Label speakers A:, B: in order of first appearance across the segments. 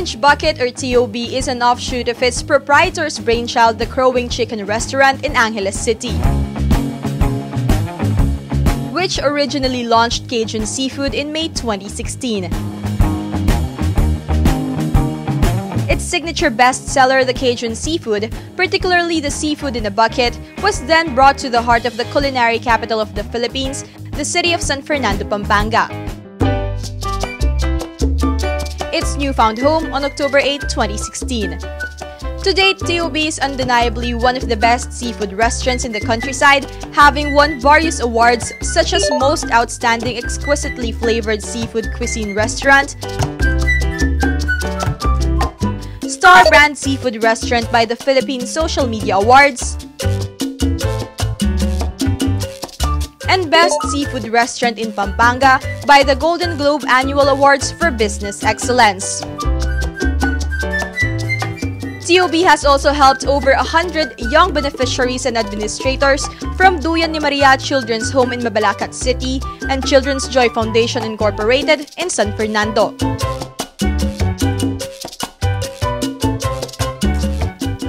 A: Orange Bucket, or TOB, is an offshoot of its proprietor's brainchild, the Crowing Chicken Restaurant in Angeles City, which originally launched Cajun Seafood in May 2016. Its signature bestseller, the Cajun Seafood, particularly the seafood in a bucket, was then brought to the heart of the culinary capital of the Philippines, the city of San Fernando, Pampanga, its newfound home on October 8, 2016. To date, TOB is undeniably one of the best seafood restaurants in the countryside, having won various awards such as Most Outstanding Exquisitely Flavored Seafood Cuisine Restaurant, Star Brand Seafood Restaurant by the Philippine Social Media Awards, and Best Seafood Restaurant in Pampanga by the Golden Globe Annual Awards for Business Excellence. TOB has also helped over 100 young beneficiaries and administrators from Duyan ni Maria Children's Home in Mabalacat City and Children's Joy Foundation Incorporated in San Fernando.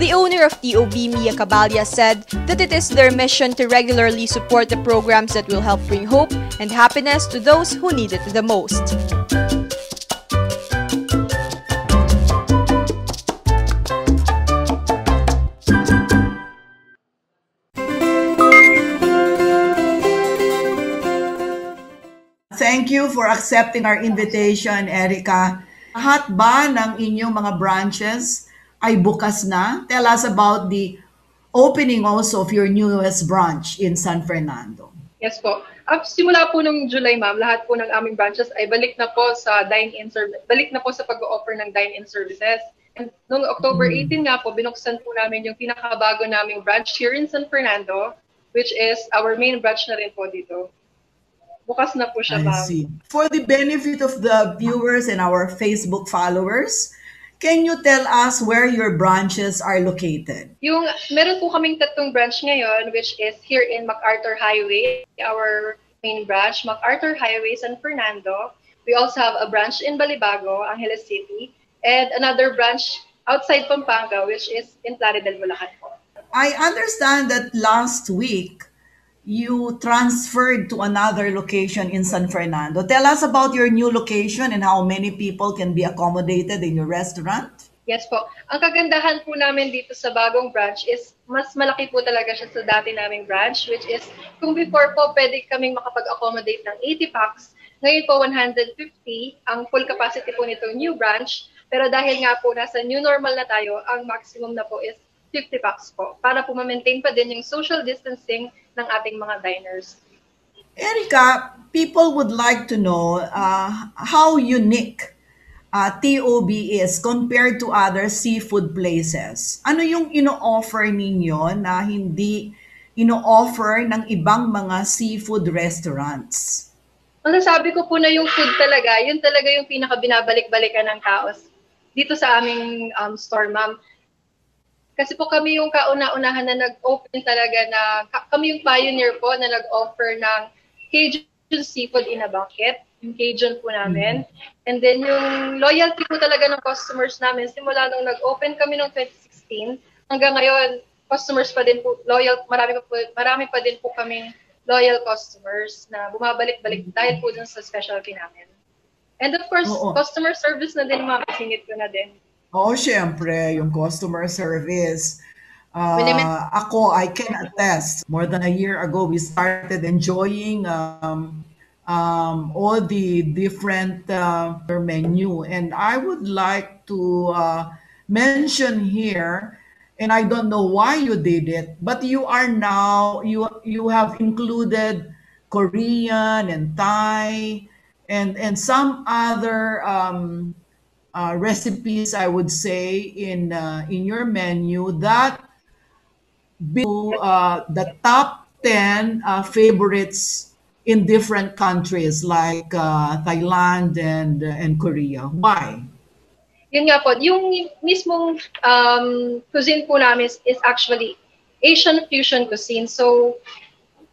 A: The owner of TOB, Mia Cabalya, said that it is their mission to regularly support the programs that will help bring hope and happiness to those who need it the most.
B: Thank you for accepting our invitation, Erica. Lahat ba ng inyong mga branches ay bukas na? Tell us about the opening also of your newest branch in San Fernando.
C: Yes po. Simula po nung July, ma'am, lahat po ng aming branches ay balik na po sa dine-in service, balik na po sa pag-offer ng dine-in services. And noong October 18 nga po, binuksan po namin yung pinakabago naming branch here in San Fernando, which is our main branch na rin po dito. Bukas na po siya, ma'am.
B: I see. For the benefit of the viewers and our Facebook followers, can you tell us where your branches are located?
C: Meron po kaming tatlong branch ngayon, which is here in MacArthur Highway, our main branch, MacArthur Highway, San Fernando. We also have a branch in Balibago, Angeles City, and another branch outside Pampanga, which is in Plaridel, Bulacan po.
B: I understand that last week, you transferred to another location in San Fernando. Tell us about your new location and how many people can be accommodated in your restaurant.
C: Yes po. Ang kagandahan po namin dito sa bagong branch is mas malaki po talaga siya sa dati naming branch, which is kung before po pwede kaming makapag-accommodate ng 80 packs, ngayon po 150 ang full capacity po nitong new branch. Pero dahil nga po nasa new normal na tayo, ang maximum na po is 50 packs po para po ma-maintain pa din yung social distancing ng ating mga diners.
B: Erica, people would like to know how unique TOB is compared to other seafood places. Ano yung ino-offer ninyo na hindi ino-offer ng ibang mga seafood restaurants?
C: Ang nasabi ko po na yung food talaga, yun talaga yung pinaka-binabalik-balikan ng tao dito sa aming store, ma'am. Kasi po kami yung kauna-unahan na nag-open talaga na, kami yung pioneer po na nag-offer ng Cajun Seafood in a Bucket, yung Cajun po namin. And then yung loyalty po talaga ng customers namin, simula nung nag-open kami noong 2016, hanggang ngayon, customers pa din po, loyal, marami pa din po kaming loyal customers na bumabalik-balik dahil po dun sa specialty namin. And of course, customer service na din, makasingit ko na din.
B: Oo, syempre, yung customer service. Ako, I can attest, more than a year ago, we started enjoying all the different menu. And I would like to mention here, and I don't know why you did it, but you are now, you have included Korean and Thai and some other recipes, I would say, in your menu that be the top 10 favorites in different countries like Thailand and Korea. Why?
C: Yun nga po, yung mismong cuisine po namin is actually Asian fusion cuisine. So,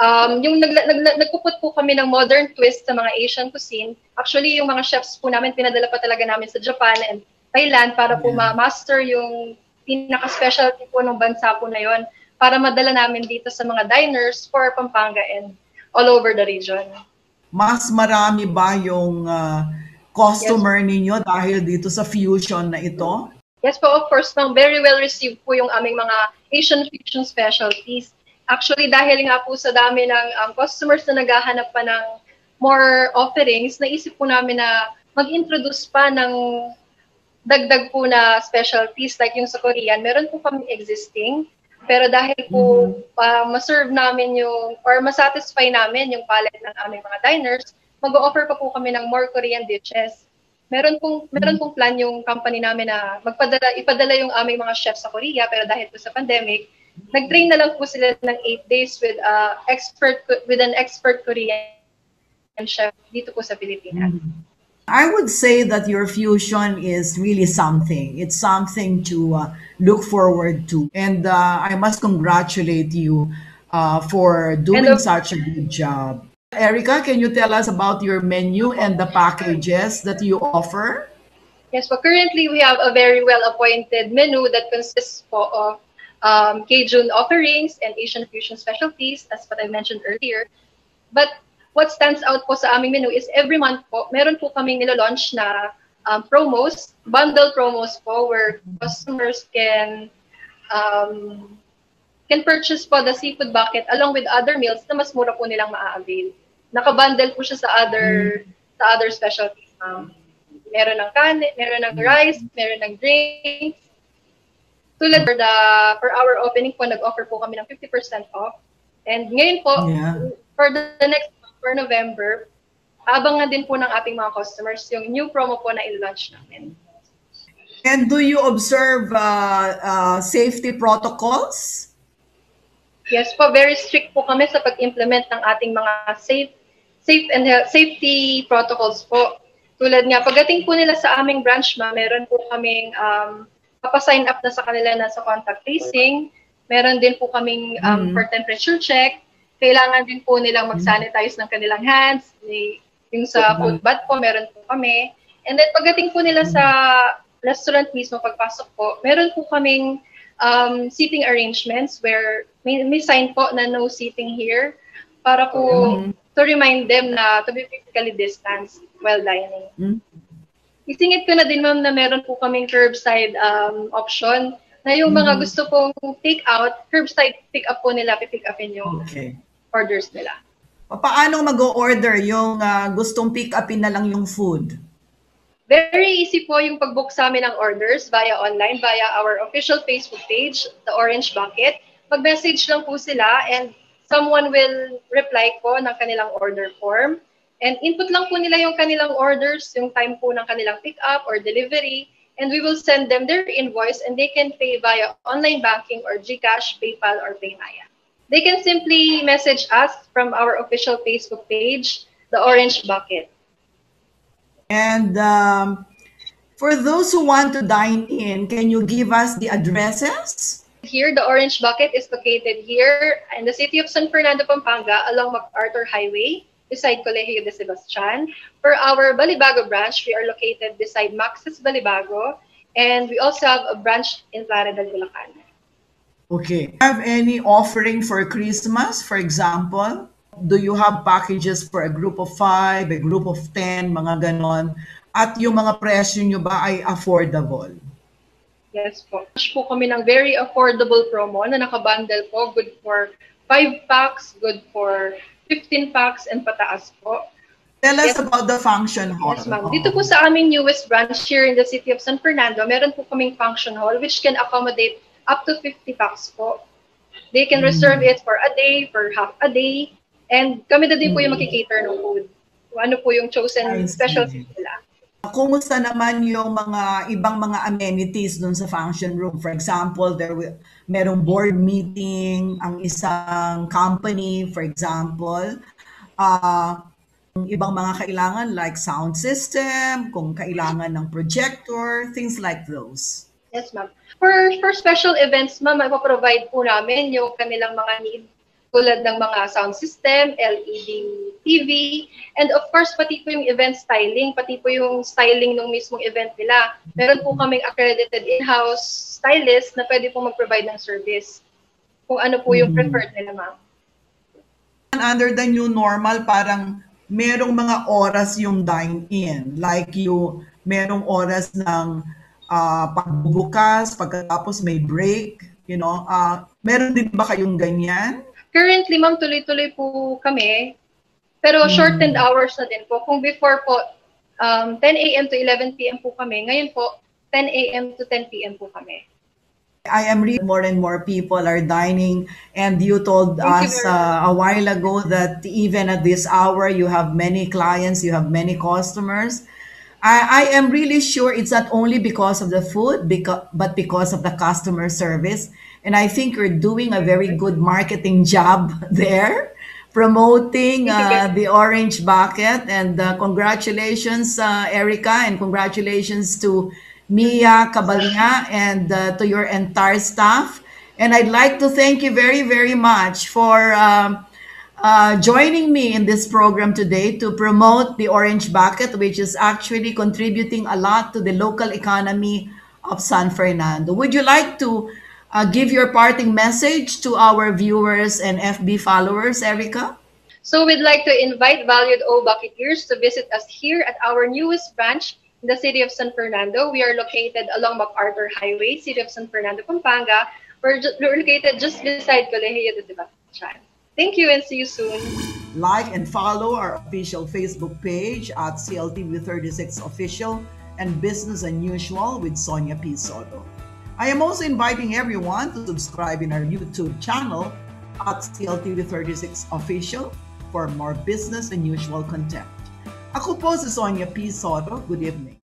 C: yung nagpuput po kami ng modern twist sa mga Asian cuisine. Actually, yung mga chefs po namin, pinadala pa talaga namin sa Japan and Thailand para po ma-master yung pinaka-specialty po ng bansa po na yon para madala namin dito sa mga diners for Pampanga and all over the region.
B: Mas marami ba yung customer ninyo dahil dito sa fusion na ito?
C: Yes po, of course, very well received po yung aming mga Asian fusion specialties. Actually, dahil nga po sa dami ng customers na naghahanap pa ng more offerings, naisip po namin na mag-introduce pa ng dagdag po na specialties like yung sa Korean. Meron po kami existing, pero dahil po ma-serve namin yung, or ma-satisfy namin yung palette ng aming mga diners, mag-o-offer pa po kami ng more Korean dishes. Meron pong plan yung company namin na ipadala yung aming mga chefs sa Korea, pero dahil po sa pandemic, nag-train na lang po sila ng 8 days with an expert Korean chef dito po sa Pilipinas.
B: I would say that your fusion is really something. It's something to look forward to. And I must congratulate you for doing such a good job. Erica, can you tell us about your menu and the packages that you offer?
C: Yes, but currently we have a very well-appointed menu that consists of Cajun offerings and Asian fusion specialties, as what I mentioned earlier. But what stands out po sa aming menu is every month po, meron po kaming nilo-launch na promos, bundle promos po, where customers can purchase po the seafood bucket along with other meals na mas mura po nilang maa-avail. Nakabundle po siya sa other specialties. Meron ng kanin, meron ng rice, meron ng drinks. Tulad for our opening po, nag-offer po kami ng 50% off. And ngayon po, for November, abangan din po ng ating mga customers yung new promo po na i-launch namin.
B: And do you observe safety protocols?
C: Yes po, very strict po kami sa pag-implement ng ating mga safety protocols po. Tulad nga, pagdating po nila sa aming branch, meron po kaming papasign up na sa kanila na sa contact tracing. Meron din po kaming for temperature check. Kailangan din po nilang mag-sanitize ng kanilang hands. Yung sa food bath po, meron po kami. And then pagdating po nila sa restaurant mismo, pagpasok po, meron po kaming seating arrangements where may sign po na no seating here para po to remind them na to be physically distanced while dining. Isingit ko na din, ma'am, na meron po kaming curbside option na yung mga gusto pong take out, curbside pick up po nila, pick upin yung orders nila.
B: Paano mag-o-order yung gustong pick upin na lang yung food?
C: Very easy po yung pag-book sa amin ng orders via online, via our official Facebook page, The Orange Bucket. Mag-message lang po sila and someone will reply po ng kanilang order form. And input lang po nila yung kanilang orders, yung time po ng kanilang pick-up or delivery, and we will send them their invoice and they can pay via online banking or GCash, PayPal, or Paymaya. They can simply message us from our official Facebook page, The Orange Bucket.
B: And for those who want to dine in, can you give us the addresses?
C: Here, The Orange Bucket is located here in the city of San Fernando, Pampanga, along MacArthur Highway, beside Colegio de Sebastian. For our Balibago branch, we are located beside Max's Balibago, and we also have a branch in Playa del Bulacan.
B: Okay. Have any offering for Christmas, for example? Do you have packages for a group of 5, a group of 10, mga ganon? At yung mga presyo nyo ba ay affordable?
C: Yes po. Po kami ng very affordable promo na nakabundle po. Good for 5 packs, good for 15 packs, and pataas po.
B: Tell us about the function hall.
C: Yes, ma'am. Dito po sa aming newest branch here in the city of San Fernando, meron po kaming function hall which can accommodate up to 50 packs po. They can reserve it for a day, for half a day, and kami na din po yung makikater ng food. Ano po yung chosen specialty nila.
B: Kumusta naman yung mga ibang mga amenities dun sa function room? For example, merong board meeting, ang isang company, for example. Ibang mga kailangan like sound system, kung kailangan ng projector, things like those.
C: Yes, ma'am. For special events, ma'am, ipoprovide po namin yung kanilang mga need. tulad ng mga sound system, LED TV, and of course, pati po yung event styling, pati po yung styling ng mismong event nila. Meron po kaming accredited in-house stylist na pwede po mag-provide ng service kung ano po yung preferred nila, ma'am.
B: Under the new normal, parang merong mga oras yung dine-in. Like merong oras ng pagbubukas, pagkatapos may break, meron din ba kayong ganyan?
C: Currently, ma'am, tuloy-tuloy po kami. Pero shortened hours na din po. Kung before po, 10 a.m. to 11 p.m. po kami. Ngayon po, 10 a.m. to 10 p.m. po kami.
B: I am reading more and more people are dining, and you told us a while ago that even at this hour, you have many clients, you have many customers. I am really sure it's not only because of the food, but because of the customer service. And I think you're doing a very good marketing job there, promoting the Orange Bucket. And congratulations, Erica, and congratulations to Mia Cabalina and to your entire staff. And I'd like to thank you very, very much for joining me in this program today to promote the Orange Bucket, which is actually contributing a lot to the local economy of San Fernando. Would you like to give your parting message to our viewers and FB followers, Erica?
C: So we'd like to invite valued O Bucketeers to visit us here at our newest branch in the city of San Fernando. We are located along MacArthur Highway, city of San Fernando, Pampanga. We're located just beside Colegio de Sebastian. Thank you and see you soon.
B: Like and follow our official Facebook page at CLTV36 Official and Business Unusual with Sonia P. Soto. I am also inviting everyone to subscribe in our YouTube channel at CLTV36 Official for more business unusual content. Ako po si Sonia P. Soto. Good evening.